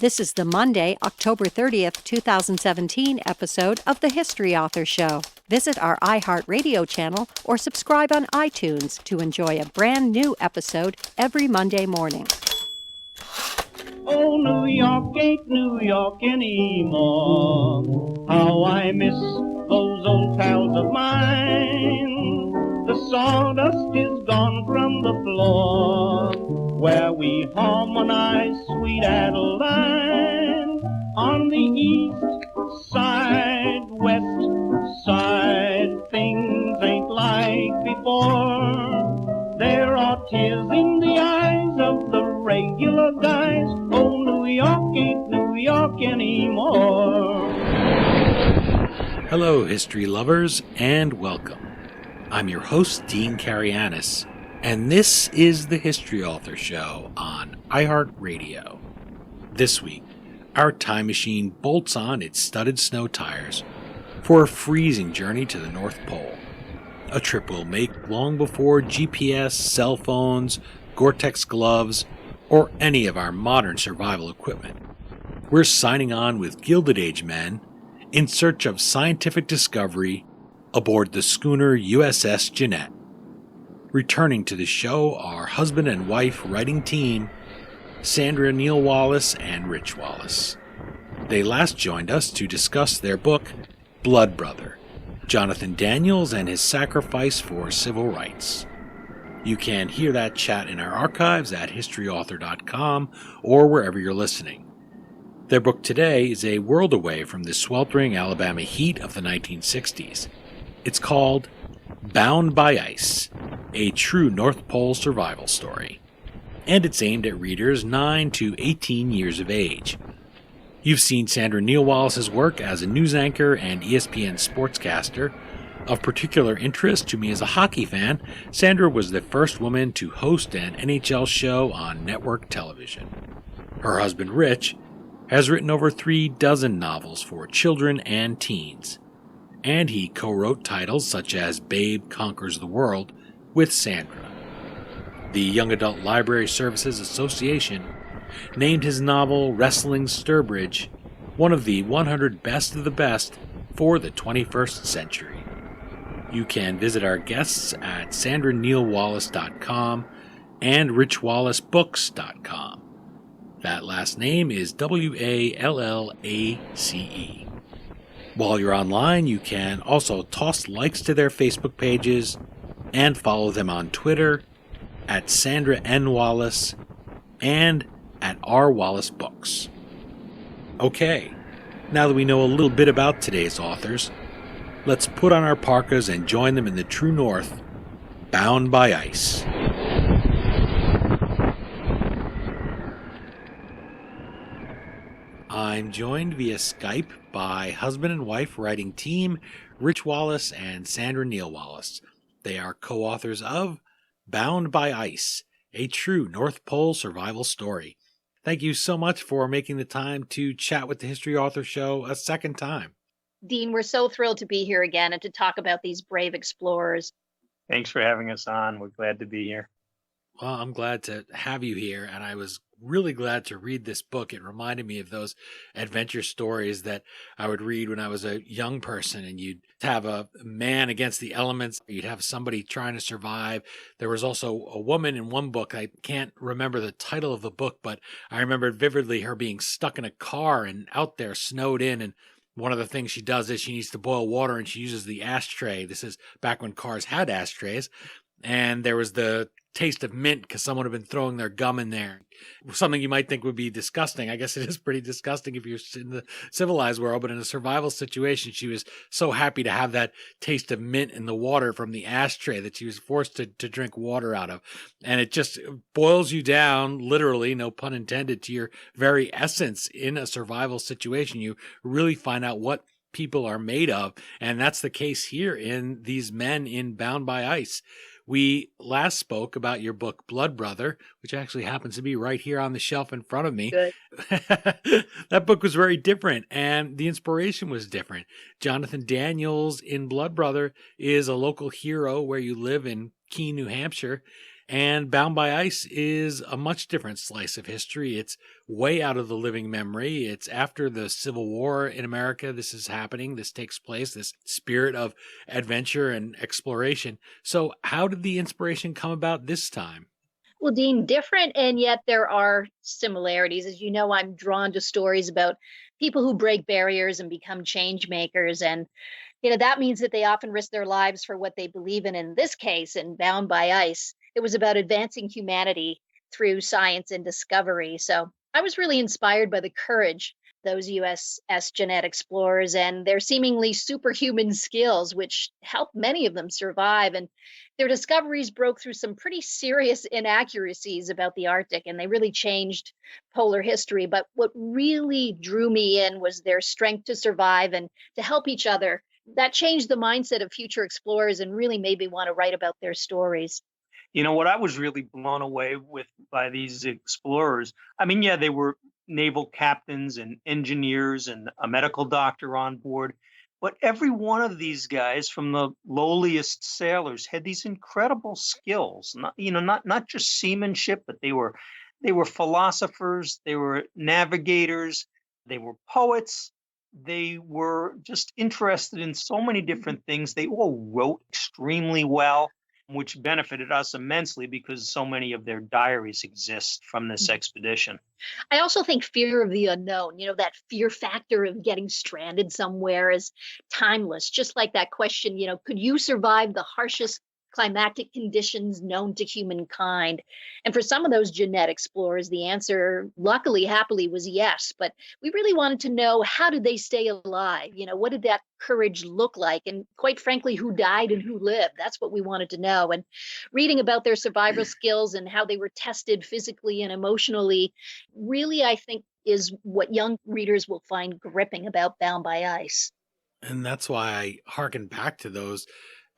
This is the Monday, October 30th, 2017 episode of The History Author Show. Visit our iHeartRadio channel or subscribe on iTunes to enjoy a brand new episode every Monday morning. Oh, New York ain't New York anymore. How I miss those old pals of mine. The sawdust is gone from the floor where we harmonize sweet Adeline. On the east side, west side, things ain't like before. There are tears in the eyes of the regular guys. Oh, New York ain't New York anymore. Hello, history lovers, and welcome. I'm your host, Dean Karayanis, and this is the History Author Show on iHeartRadio. This week, our time machine bolts on its studded snow tires for a freezing journey to the North Pole. A trip we'll make long before GPS, cell phones, Gortex gloves, or any of our modern survival equipment. We're signing on with Gilded Age men in search of scientific discovery aboard the schooner USS Jeannette. Returning to the show are husband and wife writing team Sandra Neal Wallace and Rich Wallace. They last joined us to discuss their book, Blood Brother, Jonathan Daniels and His Sacrifice for Civil Rights. You can hear that chat in our archives at historyauthor.com or wherever you're listening. Their book today is a world away from the sweltering Alabama heat of the 1960s. It's called Bound by Ice, a true North Pole survival story. And it's aimed at readers 9 to 18 years of age. You've seen Sandra Neal Wallace's work as a news anchor and ESPN sportscaster. Of particular interest to me as a hockey fan, Sandra was the first woman to host an NHL show on network television. Her husband, Rich, has written over 36 novels for children and teens, and he co-wrote titles such as Babe Conquers the World with Sandra. The Young Adult Library Services Association named his novel Wrestling Sturbridge one of the 100 best of the best for the 21st century. You can visit our guests at sandranealwallace.com and richwallacebooks.com. That last name is Wallace. While you're online, you can also toss likes to their Facebook pages and follow them on Twitter at Sandra N. Wallace and at R. Wallace Books. Okay, now that we know a little bit about today's authors, let's put on our parkas and join them in the true north, bound by ice. I'm joined via Skype by husband and wife writing team Rich Wallace and Sandra Neal Wallace. They are co-authors of Bound by Ice, a true North Pole survival story. Thank you so much for making the time to chat with the History Author Show a second time. Dean, we're so thrilled to be here again and to talk about these brave explorers. Thanks for having us on. We're glad to be here. Well, I'm glad to have you here, and I was really glad to read this book. It reminded me of those adventure stories that I would read when I was a young person, and you'd have a man against the elements. You'd have somebody trying to survive. There was also a woman in one book. I can't remember the title of the book, but I remember vividly her being stuck in a car and out there snowed in, and one of the things she does is she needs to boil water, and she uses the ashtray. This is back when cars had ashtrays. And there was the taste of mint because someone had been throwing their gum in there. Something you might think would be disgusting. I guess it is pretty disgusting if you're in the civilized world, but in a survival situation, she was so happy to have that taste of mint in the water from the ashtray that she was forced to drink water out of. And it just boils you down, literally, no pun intended, to your very essence in a survival situation. You really find out what people are made of. And that's the case here in these men in Bound by Ice. We last spoke about your book, Blood Brother, which actually happens to be right here on the shelf in front of me. Good. That book was very different, and the inspiration was different. Jonathan Daniels in Blood Brother is a local hero where you live in Keene, New Hampshire, And Bound by Ice is a much different slice of history. It's way out of the living memory. It's after the Civil War in America. This is happening. This takes place, this spirit of adventure and exploration. So how did the inspiration come about this time? Well, Dean, different, and yet there are similarities. As you know, I'm drawn to stories about people who break barriers and become change makers. And, that means that they often risk their lives for what they believe in. In this case, in Bound by Ice, it was about advancing humanity through science and discovery. So I was really inspired by the courage those USS Jeannette explorers and their seemingly superhuman skills, which helped many of them survive. And their discoveries broke through some pretty serious inaccuracies about the Arctic, and they really changed polar history. But what really drew me in was their strength to survive and to help each other. That changed the mindset of future explorers and really made me want to write about their stories. What I was really blown away with by these explorers, I mean, yeah, they were naval captains and engineers and a medical doctor on board, but every one of these guys, from the lowliest sailors, had these incredible skills. Not just seamanship, but they were philosophers, they were navigators, they were poets. They were just interested in so many different things. They all wrote extremely well, which benefited us immensely because so many of their diaries exist from this expedition. I also think fear of the unknown, that fear factor of getting stranded somewhere is timeless. Just like that question, could you survive the harshest climatic conditions known to humankind? And for some of those Jeannette explorers, the answer, luckily, happily, was yes. But we really wanted to know, how did they stay alive? What did that courage look like? And quite frankly, who died and who lived? That's what we wanted to know. And reading about their survival skills and how they were tested physically and emotionally really, I think, is what young readers will find gripping about Bound by Ice. And that's why I hearken back to those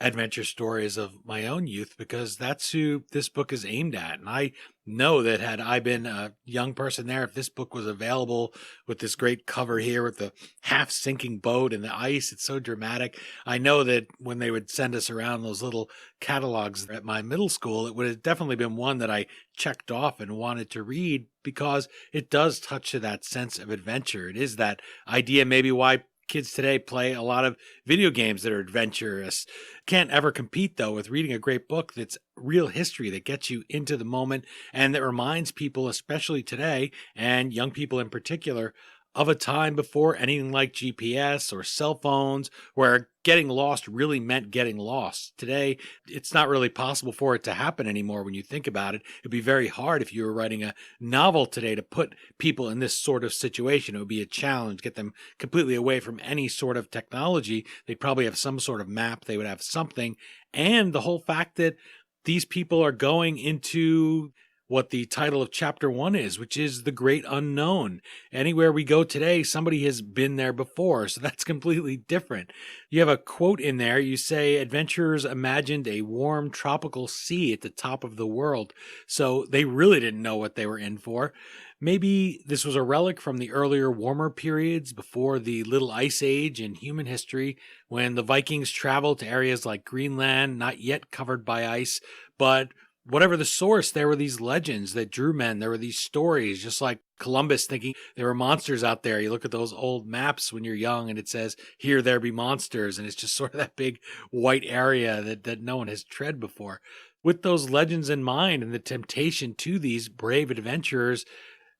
adventure stories of my own youth, because that's who this book is aimed at. And I know that had I been a young person there, if this book was available with this great cover here with the half sinking boat and the ice, it's so dramatic. I know that when they would send us around those little catalogs at my middle school, it would have definitely been one that I checked off and wanted to read, because it does touch to that sense of adventure. It is that idea maybe why kids today play a lot of video games that are adventurous. Can't ever compete, though, with reading a great book that's real history that gets you into the moment and that reminds people, especially today, and young people in particular, of a time before anything like GPS or cell phones, where getting lost really meant getting lost. Today, it's not really possible for it to happen anymore when you think about it. It'd be very hard if you were writing a novel today to put people in this sort of situation. It would be a challenge, get them completely away from any sort of technology. They'd probably have some sort of map. They would have something. And the whole fact that these people are going into what the title of chapter 1 is, which is the great unknown. Anywhere we go today, somebody has been there before, so that's completely different. You have a quote in there. You say, adventurers imagined a warm tropical sea at the top of the world, so they really didn't know what they were in for. Maybe this was a relic from the earlier warmer periods before the Little Ice Age in human history, when the Vikings traveled to areas like Greenland, not yet covered by ice, but whatever the source, there were these legends that drew men. There were these stories, just like Columbus thinking there were monsters out there. You look at those old maps when you're young and it says, here, there be monsters. And it's just sort of that big white area that no one has tread before. With those legends in mind and the temptation to these brave adventurers,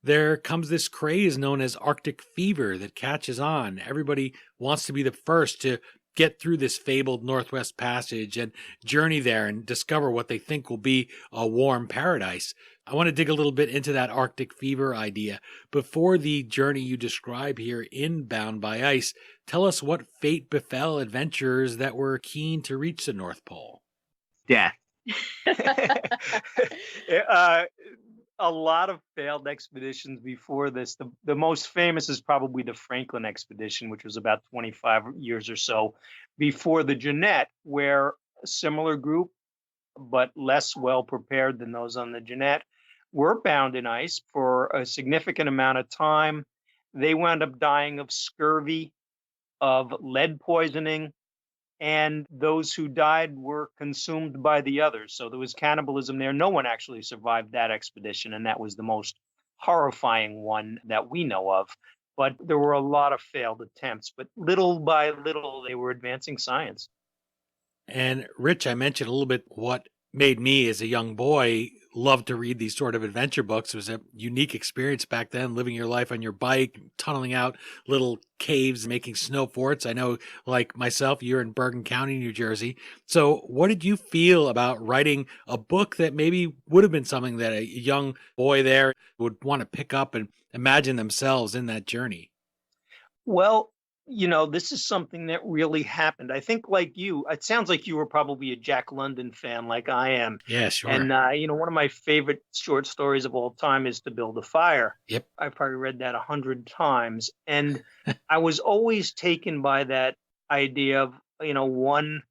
there comes this craze known as Arctic fever that catches on. Everybody wants to be the first to get through this fabled Northwest Passage and journey there and discover what they think will be a warm paradise. I want to dig a little bit into that Arctic fever idea. Before the journey you describe here in Bound by Ice, tell us what fate befell adventurers that were keen to reach the North Pole. Death. A lot of failed expeditions before this. The most famous is probably the Franklin expedition, which was about 25 years or so before the Jeannette, where a similar group, but less well prepared than those on the Jeannette, were bound in ice for a significant amount of time. They wound up dying of scurvy, of lead poisoning, and those who died were consumed by the others. So there was cannibalism there. No one actually survived that expedition, and that was the most horrifying one that we know of. But there were a lot of failed attempts, but little by little, they were advancing science. And Rich, I mentioned a little bit what made me as a young boy love to read these sort of adventure books. It was a unique experience back then, living your life on your bike, tunneling out little caves, making snow forts. I know, like myself, you're in Bergen County, New Jersey. So what did you feel about writing a book that maybe would have been something that a young boy there would want to pick up and imagine themselves in that journey? Well, this is something that really happened. I think, like you, it sounds like you were probably a Jack London fan, like I am. Yeah, sure. And, one of my favorite short stories of all time is To Build a Fire. Yep. I've probably read that 100 times. And I was always taken by that idea of, one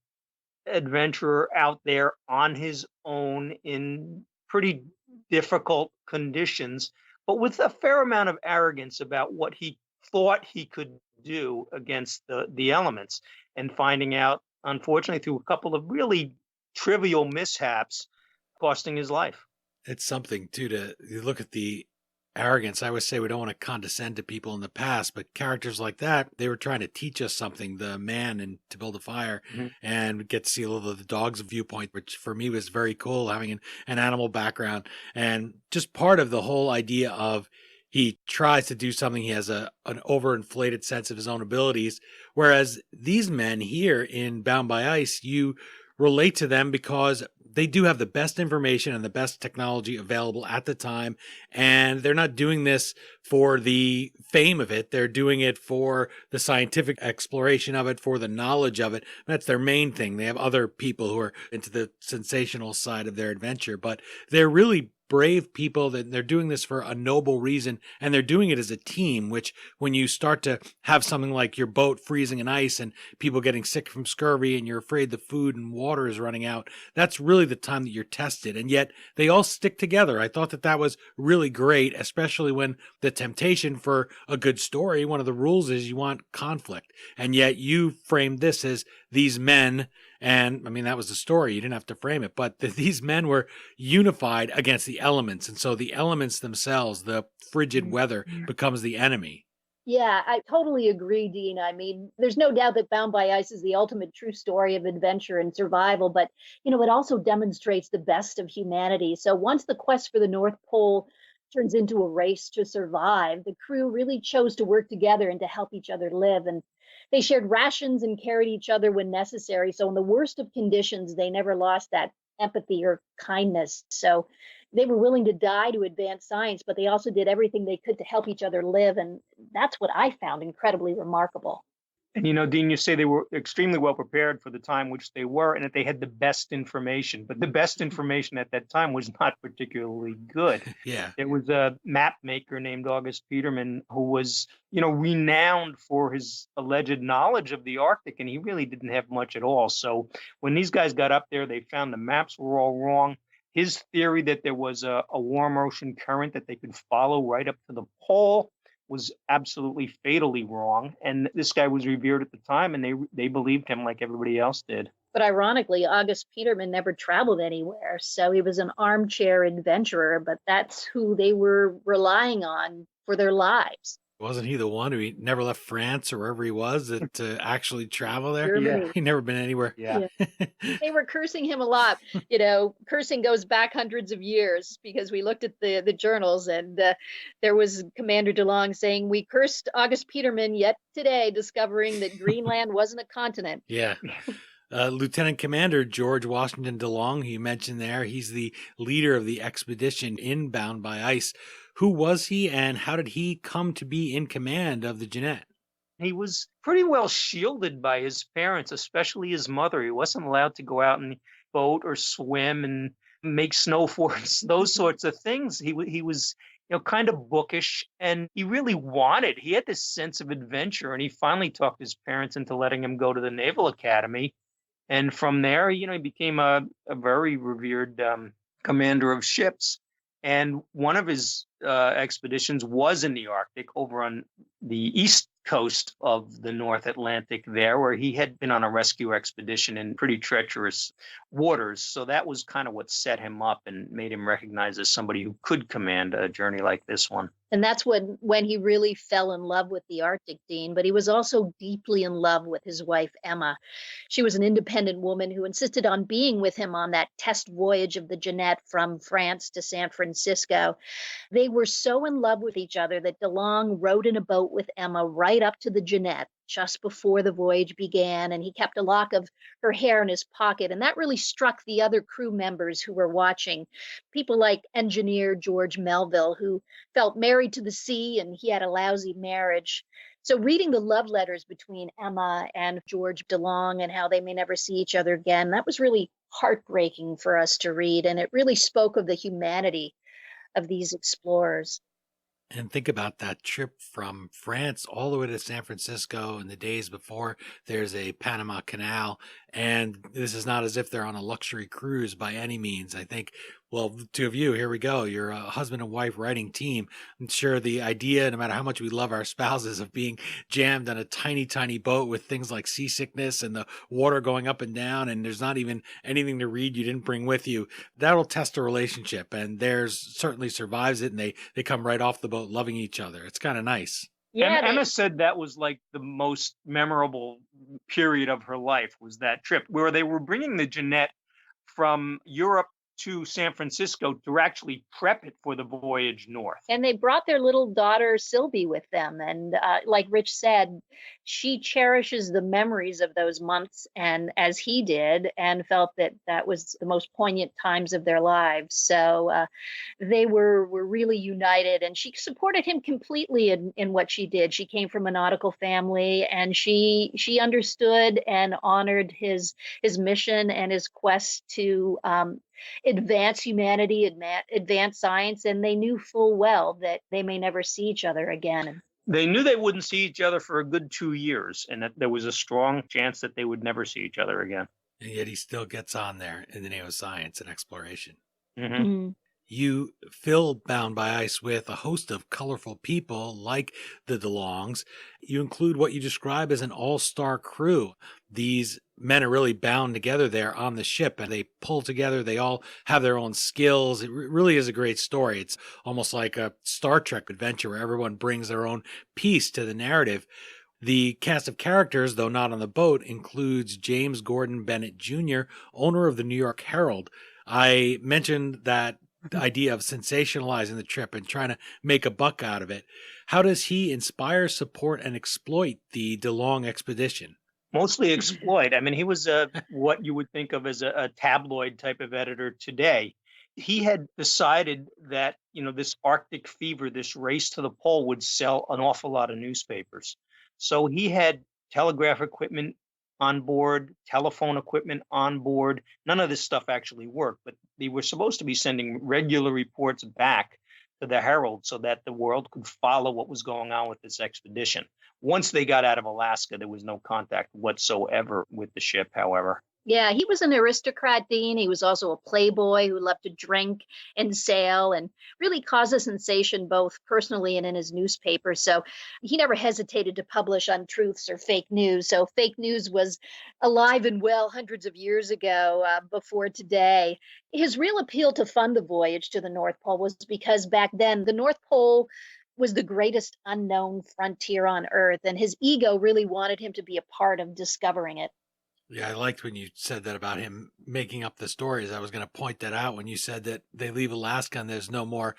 adventurer out there on his own in pretty difficult conditions, but with a fair amount of arrogance about what he thought he could do against the elements, and finding out, unfortunately, through a couple of really trivial mishaps, costing his life. It's something too to you look at the arrogance. I always say we don't want to condescend to people in the past, but characters like that, they were trying to teach us something. The man in To Build a Fire, and we get to see a little of the dog's viewpoint, which for me was very cool, having an animal background, and just part of the whole idea of he tries to do something. He has an overinflated sense of his own abilities. Whereas these men here in Bound by Ice, you relate to them because they do have the best information and the best technology available at the time. And they're not doing this for the fame of it. They're doing it for the scientific exploration of it, for the knowledge of it. That's their main thing. They have other people who are into the sensational side of their adventure, but they're really brave people, that they're doing this for a noble reason, and they're doing it as a team, which when you start to have something like your boat freezing in ice and people getting sick from scurvy and you're afraid the food and water is running out, that's really the time that you're tested. And yet they all stick together. I thought that was really great, especially when the temptation for a good story, one of the rules is you want conflict. And yet you framed this as these men, and I mean, that was the story. You didn't have to frame it, but these men were unified against the elements. And so the elements themselves, the frigid weather, becomes the enemy. Yeah, I totally agree, Dean. I mean, there's no doubt that Bound by Ice is the ultimate true story of adventure and survival, but, it also demonstrates the best of humanity. So once the quest for the North Pole turns into a race to survive, the crew really chose to work together and to help each other live. And they shared rations and carried each other when necessary. So in the worst of conditions, they never lost that empathy or kindness. So they were willing to die to advance science, but they also did everything they could to help each other live. And that's what I found incredibly remarkable. And, Dean, you say they were extremely well prepared for the time, which they were, and that they had the best information. But the best information at that time was not particularly good. Yeah. There was a map maker named August Peterman who was, renowned for his alleged knowledge of the Arctic, and he really didn't have much at all. So when these guys got up there, they found the maps were all wrong. His theory that there was a warm ocean current that they could follow right up to the pole was absolutely fatally wrong. And this guy was revered at the time, and they believed him like everybody else did. But ironically, August Peterman never traveled anywhere. So he was an armchair adventurer, but that's who they were relying on for their lives. Wasn't he the one who never left France or wherever he was to actually travel there? Germany. He never been anywhere. Yeah. They were cursing him a lot. Cursing goes back hundreds of years, because we looked at the journals, and there was Commander DeLongs saying, "We cursed August Peterman yet today, discovering that Greenland wasn't a continent." Yeah. Lieutenant Commander George Washington DeLong, you mentioned there, he's the leader of the expedition in Bound by Ice. Who was he, and how did he come to be in command of the Jeannette? He was pretty well shielded by his parents, especially his mother. He wasn't allowed to go out and boat or swim and make snow forts, those sorts of things. He was kind of bookish, and he really he had this sense of adventure, and he finally talked his parents into letting him go to the Naval Academy. And from there, he became a very revered commander of ships. And one of his expeditions was in the Arctic, over on the east coast of the North Atlantic there, where he had been on a rescue expedition in pretty treacherous waters. So that was kind of what set him up and made him recognized as somebody who could command a journey like this one. And that's when he really fell in love with the Arctic, Dean. But he was also deeply in love with his wife, Emma. She was an independent woman who insisted on being with him on that test voyage of the Jeannette from France to San Francisco. They were so in love with each other that DeLong rowed in a boat with Emma right up to the Jeannette just before the voyage began, and he kept a lock of her hair in his pocket. And that really struck the other crew members who were watching. People like engineer George Melville, who felt married to the sea and he had a lousy marriage. So reading the love letters between Emma and George DeLong and how they may never see each other again, that was really heartbreaking for us to read. And it really spoke of the humanity of these explorers. And think about that trip from France all the way to San Francisco in the days before there's a Panama Canal. And this is not as if they're on a luxury cruise by any means. I think, well, the two of you, here we go. You're a husband and wife writing team. I'm sure the idea, no matter how much we love our spouses, of being jammed on a tiny, tiny boat with things like seasickness and the water going up and down, and there's not even anything to read you didn't bring with you, that'll test a relationship. And theirs certainly survives it, and they come right off the boat loving each other. It's kind of nice. Yeah, Emma said that was like the most memorable period of her life, was that trip where they were bringing the Jeannette from Europe to San Francisco to actually prep it for the voyage north. And they brought their little daughter, Sylvie, with them. And like Rich said, she cherishes the memories of those months, and as he did, and felt that that was the most poignant times of their lives. So they were really united, and she supported him completely in what she did. She came from a nautical family, and she understood and honored his mission and his quest to advance humanity, advance science, and they knew full well that they may never see each other again. They knew they wouldn't see each other for a good 2 years, and that there was a strong chance that they would never see each other again. And yet he still gets on there in the name of science and exploration. Mm-hmm. Mm-hmm. You fill Bound by Ice with a host of colorful people like the DeLongs. You include what you describe as an all-star crew. These men are really bound together there on the ship, and they pull together. They all have their own skills. It really is a great story. It's almost like a Star Trek adventure where everyone brings their own piece to the narrative. The cast of characters, though not on the boat, includes James Gordon Bennett Jr., owner of the New York Herald. I mentioned that idea of sensationalizing the trip and trying to make a buck out of it. How does he inspire, support, and exploit the DeLong expedition? Mostly exploit. I mean, he was what you would think of as a tabloid type of editor today. He had decided that, this Arctic fever, this race to the pole, would sell an awful lot of newspapers. So he had telegraph equipment on board, telephone equipment on board. None of this stuff actually worked, but they were supposed to be sending regular reports back to the Herald so that the world could follow what was going on with this expedition. Once they got out of Alaska, there was no contact whatsoever with the ship, however. Yeah, he was an aristocrat, Dean. He was also a playboy who loved to drink and sail and really cause a sensation both personally and in his newspaper. So he never hesitated to publish untruths or fake news. So fake news was alive and well hundreds of years ago, before today. His real appeal to fund the voyage to the North Pole was because back then the North Pole was the greatest unknown frontier on Earth, and his ego really wanted him to be a part of discovering it. Yeah, I liked when you said that about him making up the stories. I was going to point that out when you said that they leave Alaska and there's no more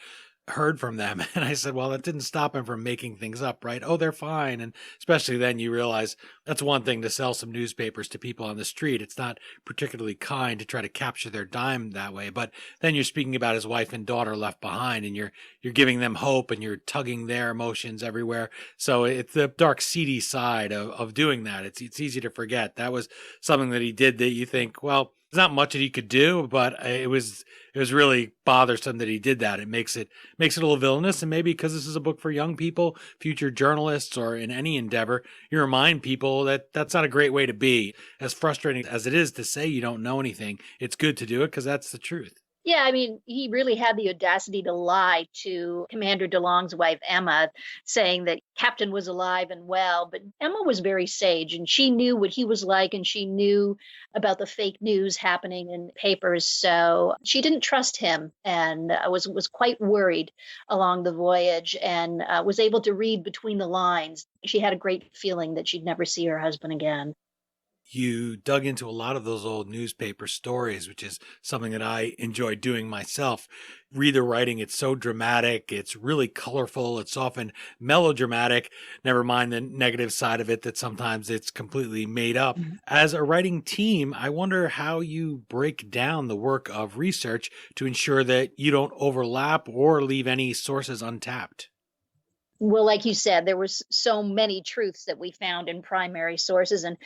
heard from them. And I said, well, that didn't stop him from making things up, right? Oh, they're fine. And especially then you realize that's one thing to sell some newspapers to people on the street. It's not particularly kind to try to capture their dime that way. But then you're speaking about his wife and daughter left behind, and you're giving them hope, and you're tugging their emotions everywhere. So it's the dark, seedy side of doing that. It's easy to forget. That was something that he did that you think, well, there's not much that he could do, but it was really bothersome that he did that. It makes it a little villainous, and maybe because this is a book for young people, future journalists, or in any endeavor, you remind people that that's not a great way to be. As frustrating as it is to say you don't know anything, it's good to do it because that's the truth. Yeah, I mean, he really had the audacity to lie to Commander DeLong's wife, Emma, saying that Captain was alive and well. But Emma was very sage and she knew what he was like and she knew about the fake news happening in papers. So she didn't trust him and was quite worried along the voyage and was able to read between the lines. She had a great feeling that she'd never see her husband again. You dug into a lot of those old newspaper stories, which is something that I enjoy doing myself. Read the writing, it's so dramatic, it's really colorful, it's often melodramatic, never mind the negative side of it that sometimes it's completely made up. As a writing team, I wonder how you break down the work of research to ensure that you don't overlap or leave any sources untapped. Well, like you said, there was so many truths that we found in primary sources, and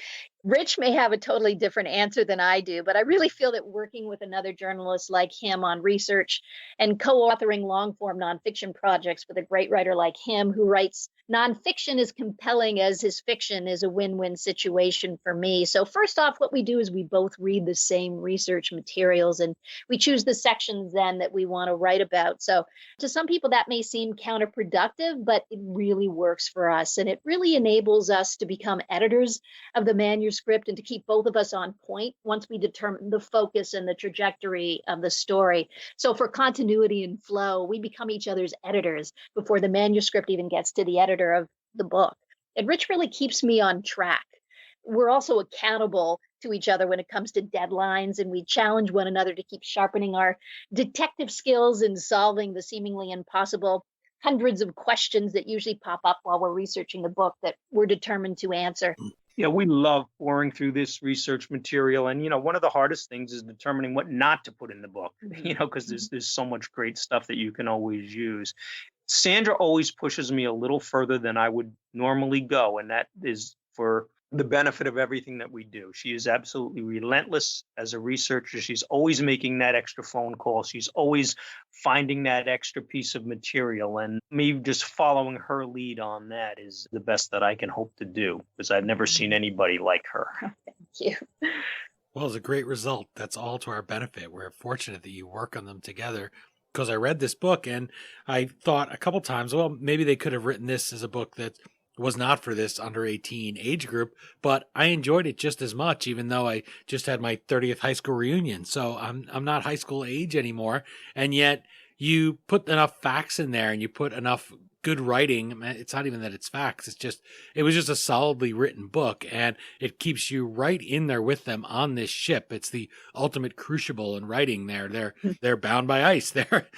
Rich may have a totally different answer than I do, but I really feel that working with another journalist like him on research and co-authoring long-form nonfiction projects with a great writer like him who writes nonfiction as compelling as his fiction is a win-win situation for me. So first off, what we do is we both read the same research materials and we choose the sections then that we want to write about. So to some people that may seem counterproductive, but it really works for us. And it really enables us to become editors of the manuscript and to keep both of us on point once we determine the focus and the trajectory of the story. So for continuity and flow, we become each other's editors before the manuscript even gets to the editor of the book. And Rich really keeps me on track. We're also accountable to each other when it comes to deadlines, and we challenge one another to keep sharpening our detective skills and solving the seemingly impossible hundreds of questions that usually pop up while we're researching the book that we're determined to answer. Yeah, we love pouring through this research material. And, one of the hardest things is determining what not to put in the book, because there's so much great stuff that you can always use. Sandra always pushes me a little further than I would normally go. And that is for the benefit of everything that we do. She is absolutely relentless as a researcher. She's always making that extra phone call. She's always finding that extra piece of material. And me just following her lead on that is the best that I can hope to do, because I've never seen anybody like her. Thank you. Well, it's a great result. That's all to our benefit. We're fortunate that you work on them together, because I read this book and I thought a couple times, well, maybe they could have written this as a book that was not for this under 18 age group, but I enjoyed it just as much, even though I just had my 30th high school reunion. So I'm not high school age anymore. And yet you put enough facts in there and you put enough good writing. It's not even that it's facts. It was just a solidly written book, and it keeps you right in there with them on this ship. It's the ultimate crucible in writing there. They're bound by ice. They're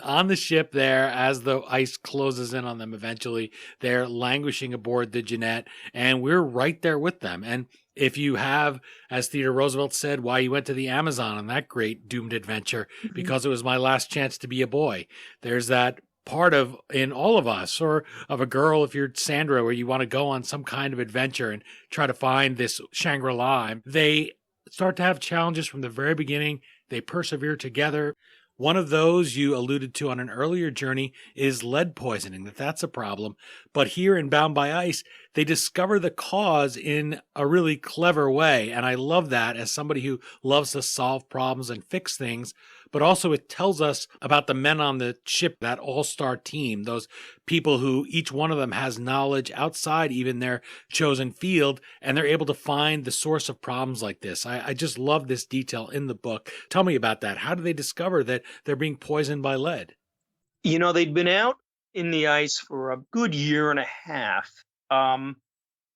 on the ship there as the ice closes in on them eventually. They're languishing aboard the Jeannette, and we're right there with them. And if you have, as Theodore Roosevelt said, why you went to the Amazon on that great doomed adventure, because it was my last chance to be a boy. There's that part of in all of us, or of a girl, if you're Sandra, where you want to go on some kind of adventure and try to find this Shangri-La. They start to have challenges from the very beginning. They persevere together. One of those you alluded to on an earlier journey is lead poisoning, that's a problem. But here in Bound by Ice, they discover the cause in a really clever way. And I love that as somebody who loves to solve problems and fix things. But also it tells us about the men on the ship, that all-star team, those people who each one of them has knowledge outside even their chosen field, and they're able to find the source of problems like this. I just love this detail in the book. Tell me about that. How do they discover that they're being poisoned by lead? They'd been out in the ice for a good year and a half.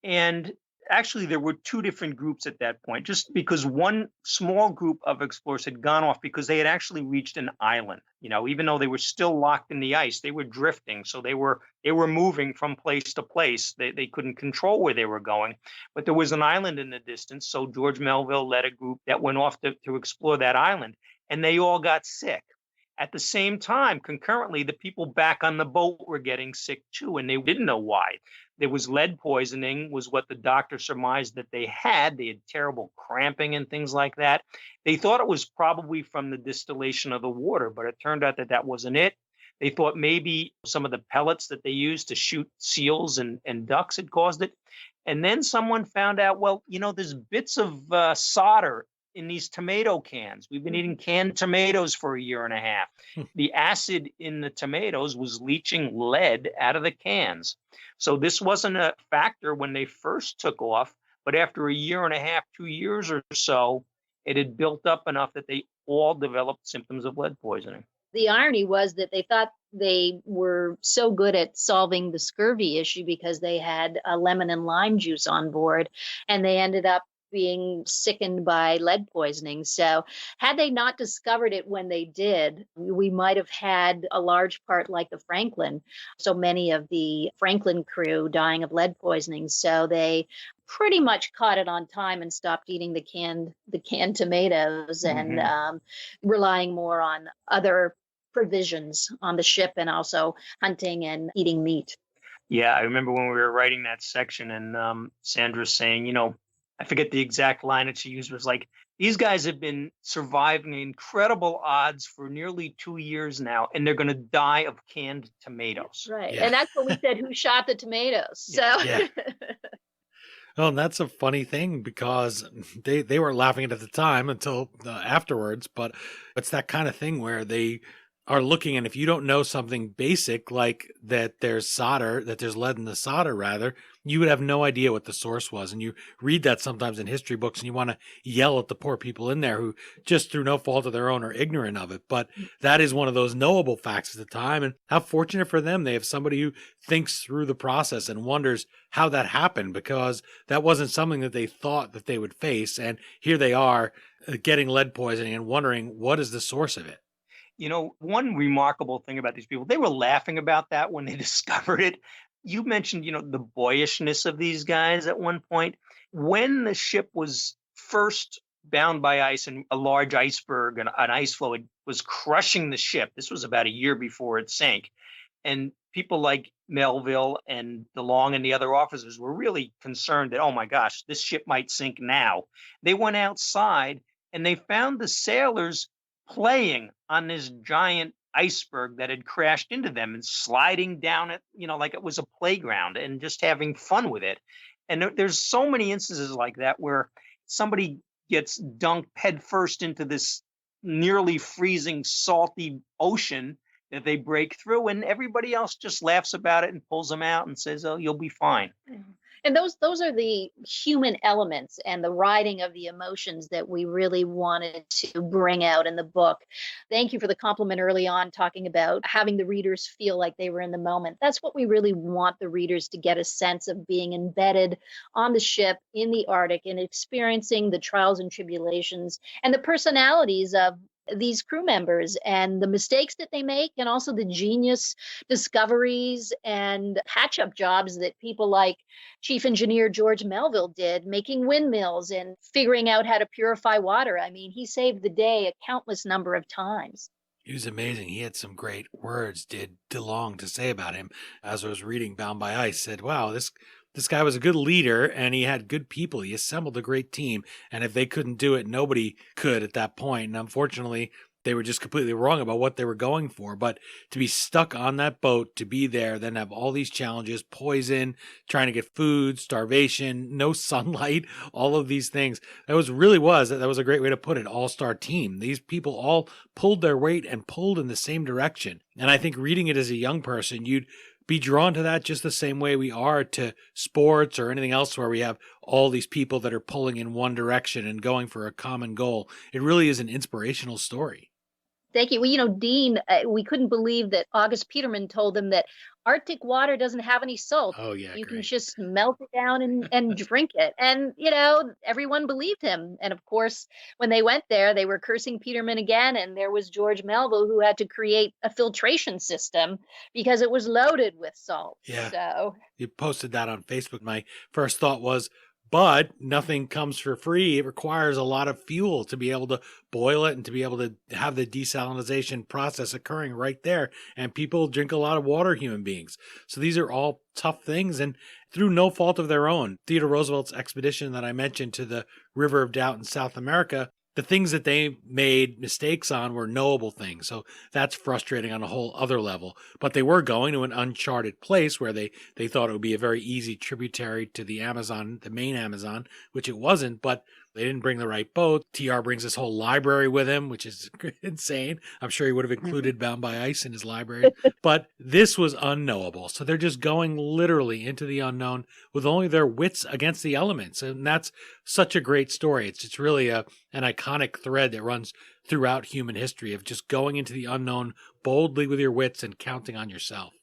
And actually, there were two different groups at that point, just because one small group of explorers had gone off because they had actually reached an island. Even though they were still locked in the ice, they were drifting. So they were moving from place to place. They couldn't control where they were going. But there was an island in the distance. So George Melville led a group that went off to explore that island. And they all got sick. At the same time, concurrently, the people back on the boat were getting sick too, and they didn't know why. There was lead poisoning, was what the doctor surmised that they had. They had terrible cramping and things like that. They thought it was probably from the distillation of the water, but it turned out that wasn't it. They thought maybe some of the pellets that they used to shoot seals and ducks had caused it. And then someone found out, well, there's bits of solder in these tomato cans. We've been eating canned tomatoes for a year and a half. The acid in the tomatoes was leaching lead out of the cans. So this wasn't a factor when they first took off, but after a year and a half, 2 years or so, it had built up enough that they all developed symptoms of lead poisoning. The irony was that they thought they were so good at solving the scurvy issue because they had a lemon and lime juice on board, and they ended up being sickened by lead poisoning. So had they not discovered it when they did, we might have had a large part like the Franklin. So many of the Franklin crew dying of lead poisoning. So they pretty much caught it on time and stopped eating the canned tomatoes and relying more on other provisions on the ship and also hunting and eating meat. Yeah, I remember when we were writing that section and Sandra saying, I forget the exact line that she used, was like, these guys have been surviving incredible odds for nearly 2 years now, and they're going to die of canned tomatoes. Right. Yeah. And that's what we said, who shot the tomatoes. So Yeah. Well, and that's a funny thing because they weren't laughing at it at the time until afterwards, but it's that kind of thing where they are looking, and if you don't know something basic like that there's lead in the solder rather, you would have no idea what the source was. And you read that sometimes in history books and you want to yell at the poor people in there who just through no fault of their own are ignorant of it. But that is one of those knowable facts at the time. And how fortunate for them, they have somebody who thinks through the process and wonders how that happened, because that wasn't something that they thought that they would face. And here they are getting lead poisoning and wondering what is the source of it. One remarkable thing about these people, they were laughing about that when they discovered it. You mentioned, the boyishness of these guys at one point. When the ship was first bound by ice and a large iceberg and an ice floe was crushing the ship, this was about a year before it sank. And people like Melville and DeLong and the other officers were really concerned that, oh my gosh, this ship might sink now. They went outside and they found the sailors playing on this giant iceberg that had crashed into them and sliding down it, like it was a playground and just having fun with it. And there's so many instances like that where somebody gets dunked headfirst into this nearly freezing, salty ocean that they break through, and everybody else just laughs about it and pulls them out and says, oh, you'll be fine. And those are the human elements and the riding of the emotions that we really wanted to bring out in the book. Thank you for the compliment early on, talking about having the readers feel like they were in the moment. That's what we really want the readers to get, a sense of being embedded on the ship in the Arctic and experiencing the trials and tribulations and the personalities of these crew members and the mistakes that they make, and also the genius discoveries and patch-up jobs that people like Chief Engineer George Melville did, making windmills and figuring out how to purify water. I mean, he saved the day a countless number of times. He was amazing. He had some great words, did DeLong, to say about him. As I was reading Bound by Ice, said, wow, this guy was a good leader and he had good people. He assembled a great team. And if they couldn't do it, nobody could at that point. And unfortunately, they were just completely wrong about what they were going for. But to be stuck on that boat, to be there, then have all these challenges, poison, trying to get food, starvation, no sunlight, all of these things. That was a great way to put it. All-star team. These people all pulled their weight and pulled in the same direction. And I think reading it as a young person, you'd be drawn to that just the same way we are to sports or anything else where we have all these people that are pulling in one direction and going for a common goal. It really is an inspirational story. Thank you. Well, Dean, we couldn't believe that August Peterman told them that Arctic water doesn't have any salt. Oh, yeah. You great. can just melt it down and drink it. And, everyone believed him. And of course, when they went there, they were cursing Peterman again. And there was George Melville, who had to create a filtration system because it was loaded with salt. Yeah. So You posted that on Facebook. My first thought was, but nothing comes for free. It requires a lot of fuel to be able to boil it and to be able to have the desalinization process occurring right there. And people drink a lot of water, human beings. So these are all tough things. And through no fault of their own, Theodore Roosevelt's expedition that I mentioned to the River of Doubt in South America, the things that they made mistakes on were knowable things. So that's frustrating on a whole other level. But they were going to an uncharted place where they thought it would be a very easy tributary to the Amazon, the main Amazon, which it wasn't. But They didn't bring the right boat. TR brings his whole library with him, which is insane. I'm sure he would have included Bound by Ice in his library. But this was unknowable. So they're just going literally into the unknown with only their wits against the elements. And that's such a great story. It's really an iconic thread that runs throughout human history of just going into the unknown boldly with your wits and counting on yourself.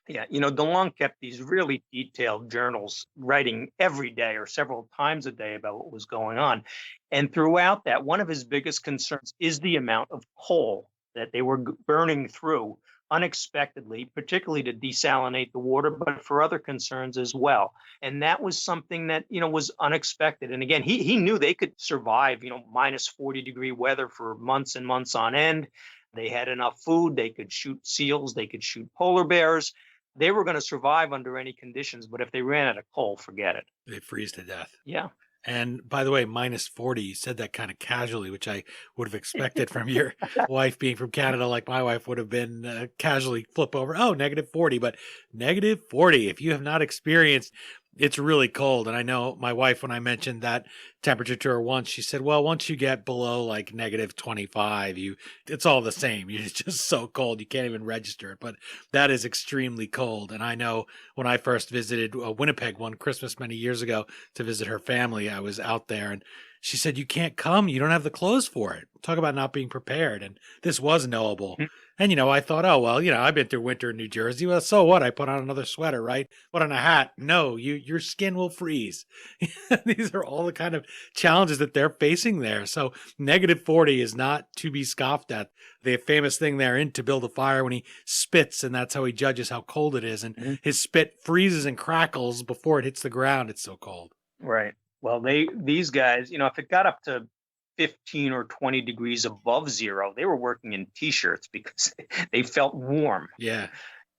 Yeah, DeLong kept these really detailed journals, writing every day or several times a day about what was going on. And throughout that, one of his biggest concerns is the amount of coal that they were burning through unexpectedly, particularly to desalinate the water, but for other concerns as well. And that was something that, was unexpected. And again, he knew they could survive, minus 40-degree weather for months and months on end. They had enough food. They could shoot seals. They could shoot polar bears. They were going to survive under any conditions, but if they ran out of coal, forget it. They freeze to death. Yeah. And by the way, minus 40, you said that kind of casually, which I would have expected from your wife being from Canada, like my wife would have been casually flip over. Oh, negative 40, but negative 40. If you have not experienced, it's really cold. And I know my wife, when I mentioned that temperature to her once, she said, well, once you get below like negative 25, it's all the same. It's just so cold. You can't even register it, but that is extremely cold. And I know when I first visited Winnipeg one Christmas many years ago to visit her family, I was out there and she said, you can't come. You don't have the clothes for it. Talk about not being prepared. And this was knowable. And, I thought, oh, well, I've been through winter in New Jersey. Well, so what? I put on another sweater, right? Put on a hat. No, your skin will freeze. These are all the kind of challenges that they're facing there. So negative 40 is not to be scoffed at. The famous thing there in To Build a Fire when he spits, and that's how he judges how cold it is. And his spit freezes and crackles before it hits the ground. It's so cold. Right. Well, these guys, if it got up to 15 or 20 degrees above zero, they were working in T-shirts because they felt warm. Yeah,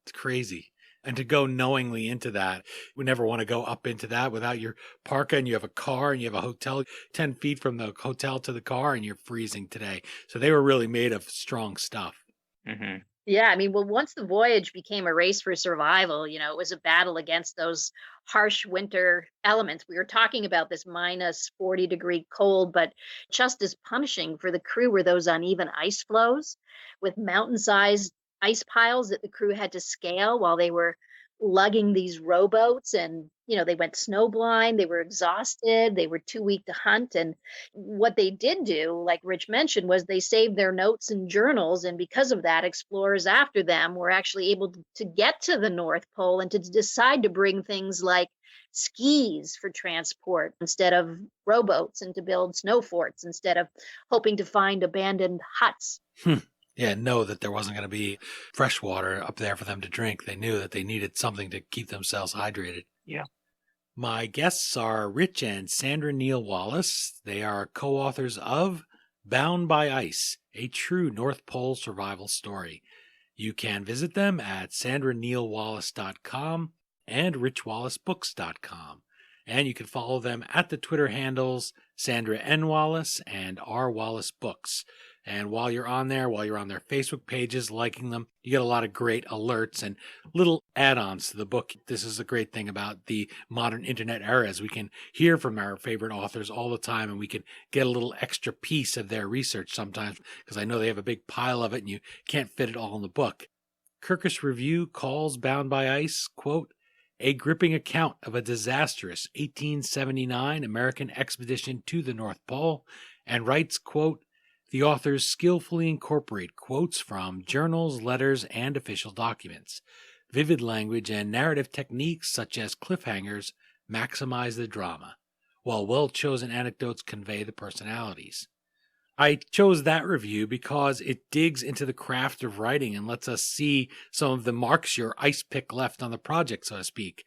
it's crazy. And to go knowingly into that, we never want to go up into that without your parka and you have a car and you have a hotel 10 feet from the hotel to the car and you're freezing today. So they were really made of strong stuff. Mm-hmm. Yeah, once the voyage became a race for survival, it was a battle against those harsh winter elements. We were talking about this minus 40-degree cold, but just as punishing for the crew were those uneven ice flows with mountain-sized ice piles that the crew had to scale while they were lugging these rowboats. And, they went snowblind, they were exhausted, they were too weak to hunt. And what they did do, like Rich mentioned, was they saved their notes and journals. And because of that, explorers after them were actually able to get to the North Pole and to decide to bring things like skis for transport instead of rowboats, and to build snow forts instead of hoping to find abandoned huts. Yeah, know that there wasn't going to be fresh water up there for them to drink. They knew that they needed something to keep themselves hydrated. Yeah. My guests are Rich and Sandra Neal Wallace. They are co-authors of Bound by Ice, a true North Pole survival story. You can visit them at sandranealwallace.com and richwallacebooks.com. And you can follow them at the Twitter handles Sandra N. Wallace and R. Wallace Books. And while you're on their Facebook pages, liking them, you get a lot of great alerts and little add-ons to the book. This is the great thing about the modern internet era, is we can hear from our favorite authors all the time, and we can get a little extra piece of their research sometimes, because I know they have a big pile of it and you can't fit it all in the book. Kirkus Review calls Bound by Ice, quote, a gripping account of a disastrous 1879 American expedition to the North Pole, and writes, quote, the authors skillfully incorporate quotes from journals, letters, and official documents. Vivid language and narrative techniques such as cliffhangers maximize the drama, while well-chosen anecdotes convey the personalities. I chose that review because it digs into the craft of writing and lets us see some of the marks your ice pick left on the project, so to speak.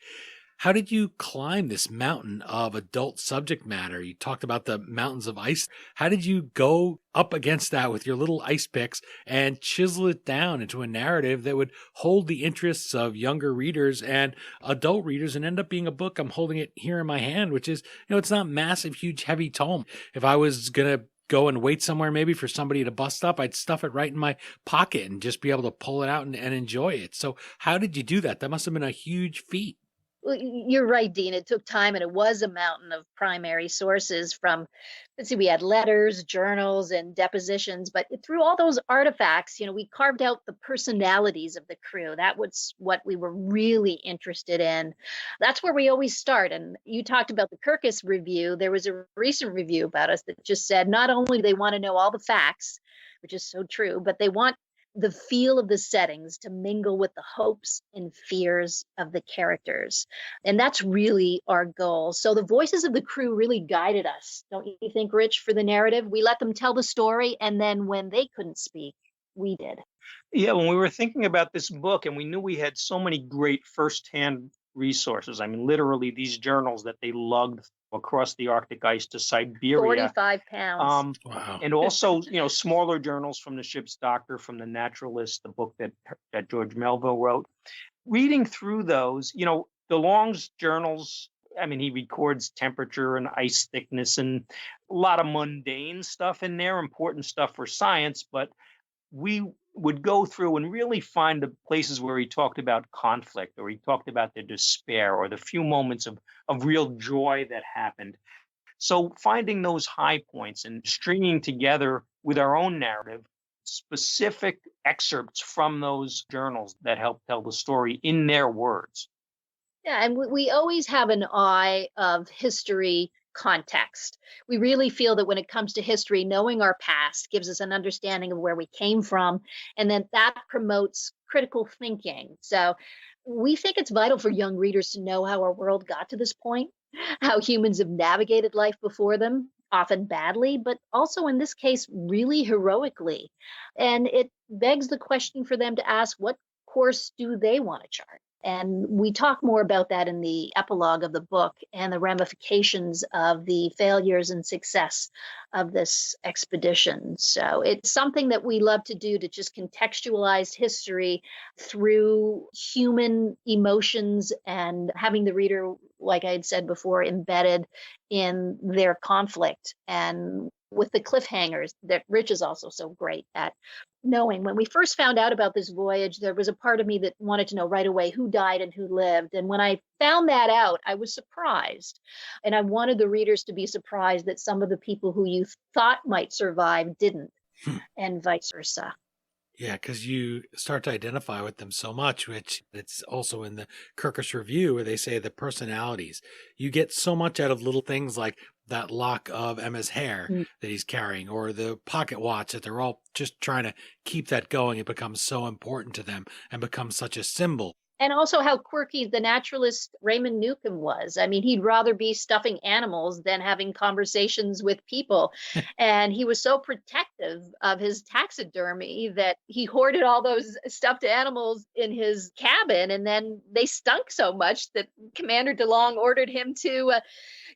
How did you climb this mountain of adult subject matter? You talked about the mountains of ice. How did you go up against that with your little ice picks and chisel it down into a narrative that would hold the interests of younger readers and adult readers and end up being a book? I'm holding it here in my hand, which is, it's not massive, huge, heavy tome. If I was going to go and wait somewhere maybe for somebody to bust up, I'd stuff it right in my pocket and just be able to pull it out and enjoy it. So how did you do that? That must have been a huge feat. Well, you're right, Dean. It took time and it was a mountain of primary sources from, let's see, we had letters, journals, and depositions. But through all those artifacts, we carved out the personalities of the crew. That was what we were really interested in. That's where we always start. And you talked about the Kirkus review. There was a recent review about us that just said not only do they want to know all the facts, which is so true, but they want the feel of the settings to mingle with the hopes and fears of the characters. And that's really our goal. So the voices of the crew really guided us, don't you think, Rich, for the narrative? We let them tell the story, and then when they couldn't speak, we did. Yeah, when we were thinking about this book, and we knew we had so many great firsthand resources. I mean, literally these journals that they lugged across the Arctic ice to Siberia. 45 pounds. Wow. And also, smaller journals from the ship's doctor, from the naturalist, the book that George Melville wrote. Reading through those, DeLongs journals, I mean, he records temperature and ice thickness and a lot of mundane stuff in there, important stuff for science, but we would go through and really find the places where he talked about conflict, or he talked about the despair, or the few moments of real joy that happened. So finding those high points and stringing together with our own narrative specific excerpts from those journals that help tell the story in their words. Yeah, and we always have an eye of history context. We really feel that when it comes to history, knowing our past gives us an understanding of where we came from, and then that promotes critical thinking. So we think it's vital for young readers to know how our world got to this point, how humans have navigated life before them, often badly, but also in this case, really heroically. And it begs the question for them to ask, what course do they want to chart? And we talk more about that in the epilogue of the book and the ramifications of the failures and success of this expedition. So it's something that we love to do, to just contextualize history through human emotions and having the reader, like I had said before, embedded in their conflict, and with the cliffhangers that Rich is also so great at knowing. When we first found out about this voyage, there was a part of me that wanted to know right away who died and who lived. And when I found that out, I was surprised. And I wanted the readers to be surprised that some of the people who you thought might survive didn't, and vice versa. Yeah, because you start to identify with them so much, which it's also in the Kirkus Review where they say the personalities. You get so much out of little things like that lock of Emma's hair that he's carrying, or the pocket watch that they're all just trying to keep that going. It becomes so important to them and becomes such a symbol. And also how quirky the naturalist Raymond Newcomb was. I mean, he'd rather be stuffing animals than having conversations with people. And he was so protective of his taxidermy that he hoarded all those stuffed animals in his cabin. And then they stunk so much that Commander DeLong ordered him to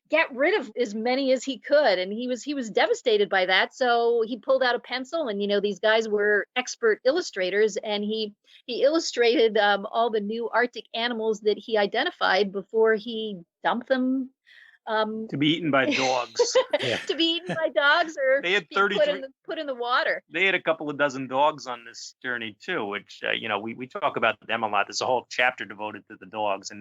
get rid of as many as he could. And he was devastated by that. So he pulled out a pencil, and these guys were expert illustrators, and he illustrated all the new Arctic animals that he identified before he dumped them to be eaten by dogs. to be eaten by dogs, or they had put in the water. They had a couple of dozen dogs on this journey too, which we talk about them a lot. There's a whole chapter devoted to the dogs, and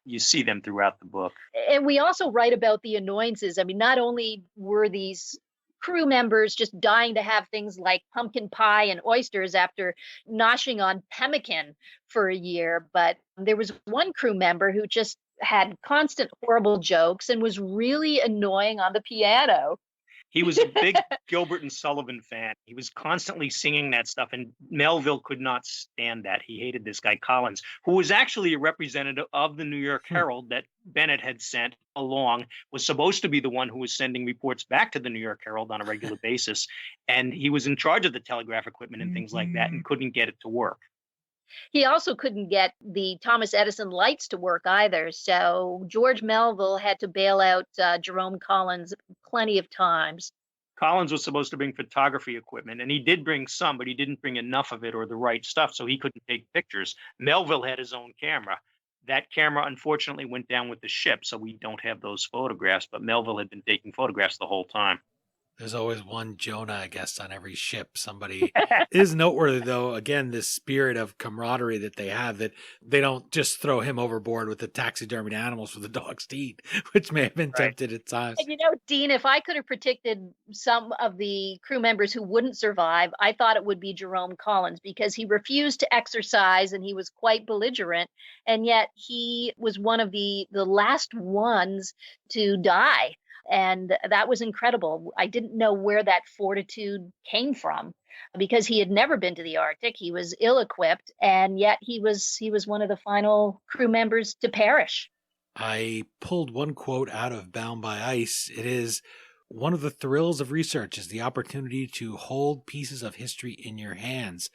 you see them throughout the book. And we also write about the annoyances. I mean, not only were these crew members just dying to have things like pumpkin pie and oysters after noshing on pemmican for a year, but there was one crew member who just had constant horrible jokes and was really annoying on the piano. He was a big Gilbert and Sullivan fan. He was constantly singing that stuff, and Melville could not stand that. He hated this guy Collins, who was actually a representative of the New York Herald that Bennett had sent along, was supposed to be the one who was sending reports back to the New York Herald on a regular basis. And he was in charge of the telegraph equipment and things like that, and couldn't get it to work. He also couldn't get the Thomas Edison lights to work either. So George Melville had to bail out Jerome Collins plenty of times. Collins was supposed to bring photography equipment, and he did bring some, but he didn't bring enough of it or the right stuff, so he couldn't take pictures. Melville had his own camera. That camera, unfortunately, went down with the ship, so we don't have those photographs, but Melville had been taking photographs the whole time. There's always one Jonah, I guess, on every ship. Somebody it is noteworthy, though, again, this spirit of camaraderie that they have, that they don't just throw him overboard with the taxidermied animals for the dogs to eat, which may have been Right. tempted at times. And Dean, if I could have predicted some of the crew members who wouldn't survive, I thought it would be Jerome Collins, because he refused to exercise and he was quite belligerent. And yet he was one of the last ones to die. And that was incredible. I didn't know where that fortitude came from, because he had never been to the Arctic. He was ill-equipped, and yet he was one of the final crew members to perish. I pulled one quote out of Bound by Ice. It is, "One of the thrills of research is the opportunity to hold pieces of history in your hands."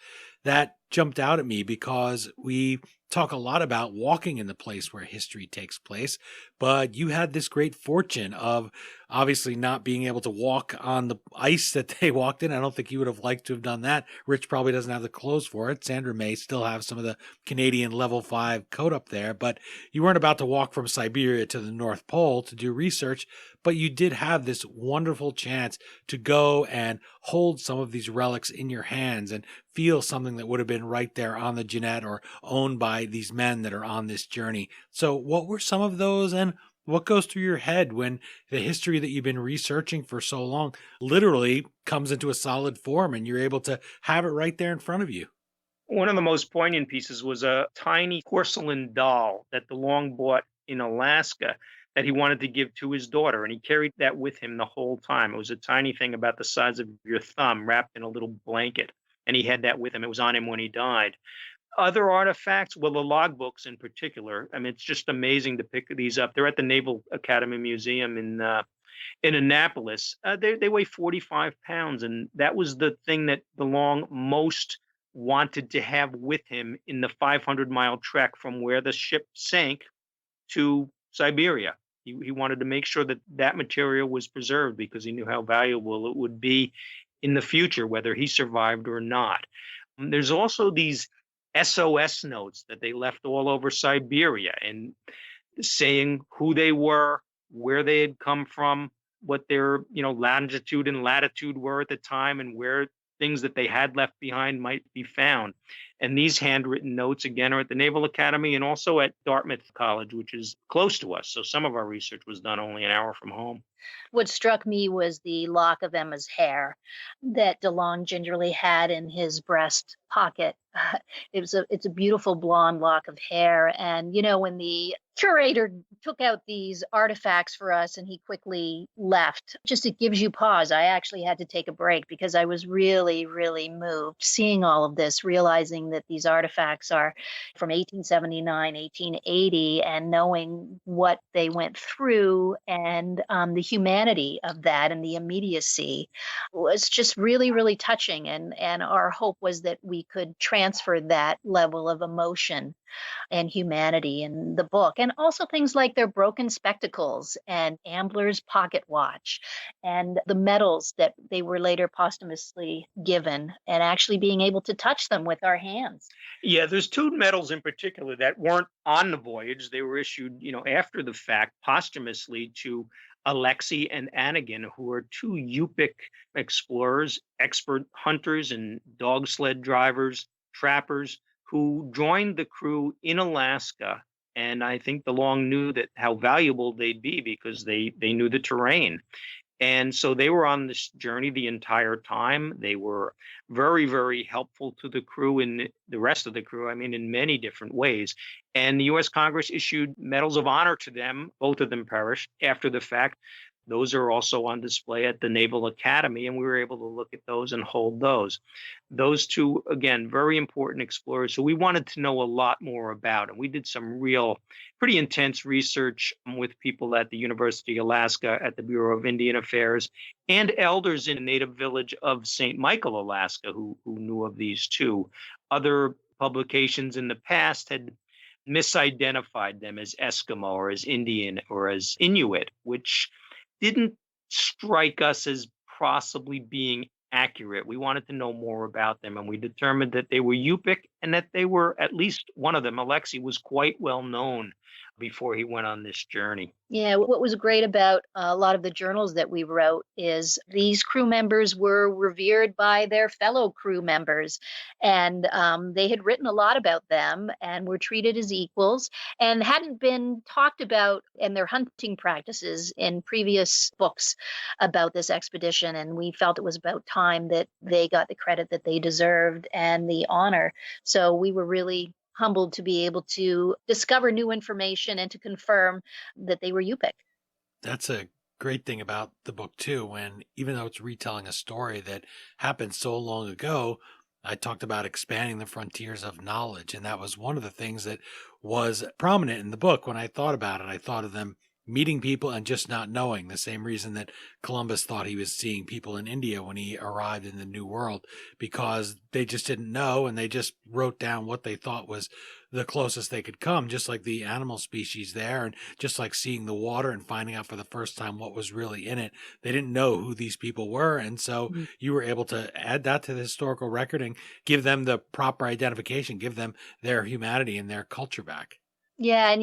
That jumped out at me because we talk a lot about walking in the place where history takes place, but you had this great fortune of obviously not being able to walk on the ice that they walked in. I don't think you would have liked to have done that. Rich probably doesn't have the clothes for it. Sandra may still have some of the Canadian level 5 coat up there, but you weren't about to walk from Siberia to the North Pole to do research, but you did have this wonderful chance to go and hold some of these relics in your hands and feel something that would have been right there on the Jeannette or owned by these men that are on this journey. So what were some of those, and what goes through your head when the history that you've been researching for so long literally comes into a solid form and you're able to have it right there in front of you? One of the most poignant pieces was a tiny porcelain doll that DeLong bought in Alaska that he wanted to give to his daughter, and he carried that with him the whole time. It was a tiny thing about the size of your thumb wrapped in a little blanket, and he had that with him. It was on him when he died. Other artifacts, well, the logbooks in particular. I mean, it's just amazing to pick these up. They're at the Naval Academy Museum in Annapolis. They weigh 45 pounds, and that was the thing that DeLong most wanted to have with him in the 500-mile trek from where the ship sank to Siberia. He wanted to make sure that that material was preserved because he knew how valuable it would be in the future, whether he survived or not. There's also these SOS notes that they left all over Siberia, and saying who they were, where they had come from, what their longitude and latitude were at the time, and where things that they had left behind might be found. And these handwritten notes, again, are at the Naval Academy and also at Dartmouth College, which is close to us. So some of our research was done only an hour from home. What struck me was the lock of Emma's hair that DeLong gingerly had in his breast pocket. It's a beautiful blonde lock of hair. And when the curator took out these artifacts for us and he quickly left, just it gives you pause. I actually had to take a break because I was really, really moved seeing all of this, realizing that these artifacts are from 1879, 1880, and knowing what they went through and the humanity of that and the immediacy was just really, really touching. And our hope was that we could transfer that level of emotion and humanity in the book. And also things like their broken spectacles and Ambler's pocket watch and the medals that they were later posthumously given, and actually being able to touch them with our hands. Yeah, there's two medals in particular that weren't on the voyage. They were issued, after the fact, posthumously to Alexei and Anakin, who are two Yupik explorers, expert hunters and dog sled drivers, trappers, who joined the crew in Alaska. And I think DeLong knew that how valuable they'd be because they knew the terrain. And so they were on this journey the entire time. They were very, very helpful to the crew and the rest of the crew, in many different ways. And the U.S. Congress issued medals of honor to them. Both of them perished after the fact. Those are also on display at the Naval Academy, and we were able to look at those and hold those. Those two, again, very important explorers. So we wanted to know a lot more about, and we did some real, pretty intense research with people at the University of Alaska, at the Bureau of Indian Affairs, and elders in a native village of St. Michael, Alaska, who knew of these too. Other publications in the past had misidentified them as Eskimo or as Indian or as Inuit, which didn't strike us as possibly being accurate. We wanted to know more about them, and we determined that they were Yupik and that they were, at least one of them, Alexei, was quite well known before he went on this journey. Yeah, what was great about a lot of the journals that we wrote is these crew members were revered by their fellow crew members. And they had written a lot about them and were treated as equals and hadn't been talked about in their hunting practices in previous books about this expedition. And we felt it was about time that they got the credit that they deserved and the honor. So we were really humbled to be able to discover new information and to confirm that they were UPIC. That's a great thing about the book too, when even though it's retelling a story that happened so long ago, I talked about expanding the frontiers of knowledge. And that was one of the things that was prominent in the book. When I thought about it, I thought of them meeting people and just not knowing, the same reason that Columbus thought he was seeing people in India when he arrived in the New World, because they just didn't know and they just wrote down what they thought was the closest they could come, just like the animal species there, and just like seeing the water and finding out for the first time what was really in it. They didn't know who these people were, and so you were able to add that to the historical record and give them the proper identification, give them their humanity and their culture back. Yeah, and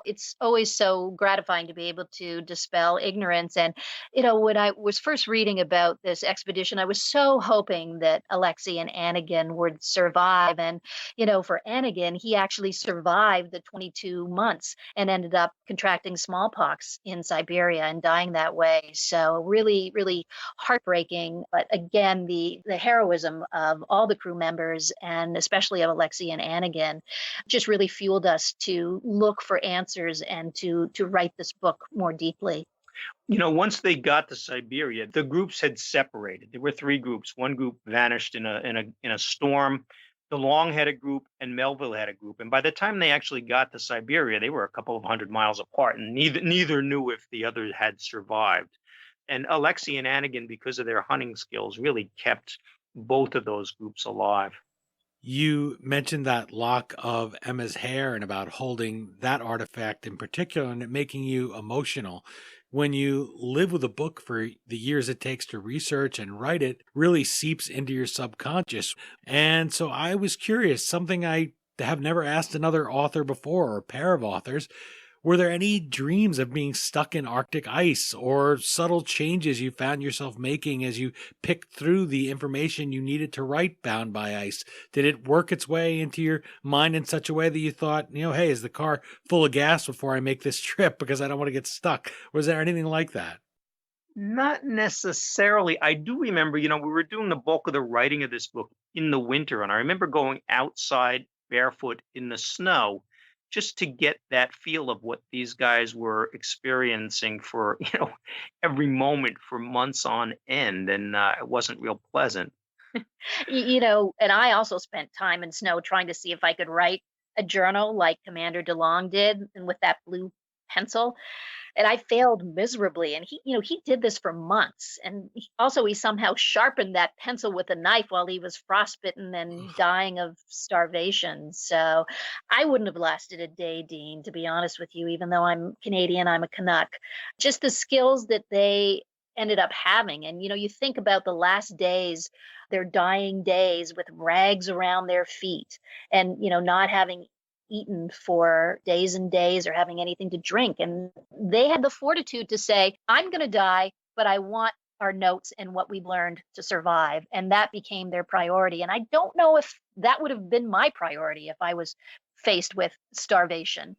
it's always so gratifying to be able to dispel ignorance. And, when I was first reading about this expedition, I was so hoping that Alexei and Anakin would survive. And, for Anakin, he actually survived the 22 months and ended up contracting smallpox in Siberia and dying that way. So really, really heartbreaking. But again, the heroism of all the crew members and especially of Alexei and Anakin just really fueled us to look for answers and to write this book more deeply. Once they got to Siberia, the groups had separated. There were three groups. One group vanished in a storm. DeLong had a group and Melville had a group. And by the time they actually got to Siberia, they were a couple of 100 miles apart, and neither knew if the other had survived. And Alexei and Anakin, because of their hunting skills, really kept both of those groups alive. You mentioned that lock of Emma's hair and about holding that artifact in particular and it making you emotional. When you live with a book for the years it takes to research and write it, really seeps into your subconscious. And so I was curious, something I have never asked another author before or a pair of authors. Were there any dreams of being stuck in Arctic ice or subtle changes you found yourself making as you picked through the information you needed to write Bound by Ice? Did it work its way into your mind in such a way that you thought, hey, is the car full of gas before I make this trip because I don't want to get stuck? Was there anything like that? Not necessarily. I do remember, we were doing the bulk of the writing of this book in the winter, and I remember going outside barefoot in the snow just to get that feel of what these guys were experiencing for, every moment for months on end. And it wasn't real pleasant. And I also spent time in snow trying to see if I could write a journal like Commander DeLong did and with that blue pencil. And I failed miserably. And he did this for months. And he somehow sharpened that pencil with a knife while he was frostbitten and dying of starvation. So I wouldn't have lasted a day, Dean, to be honest with you, even though I'm Canadian, I'm a Canuck. Just the skills that they ended up having. And, you think about the last days, their dying days with rags around their feet and, not having eaten for days and days or having anything to drink. And they had the fortitude to say, I'm going to die, but I want our notes and what we've learned to survive. And that became their priority. And I don't know if that would have been my priority if I was faced with starvation.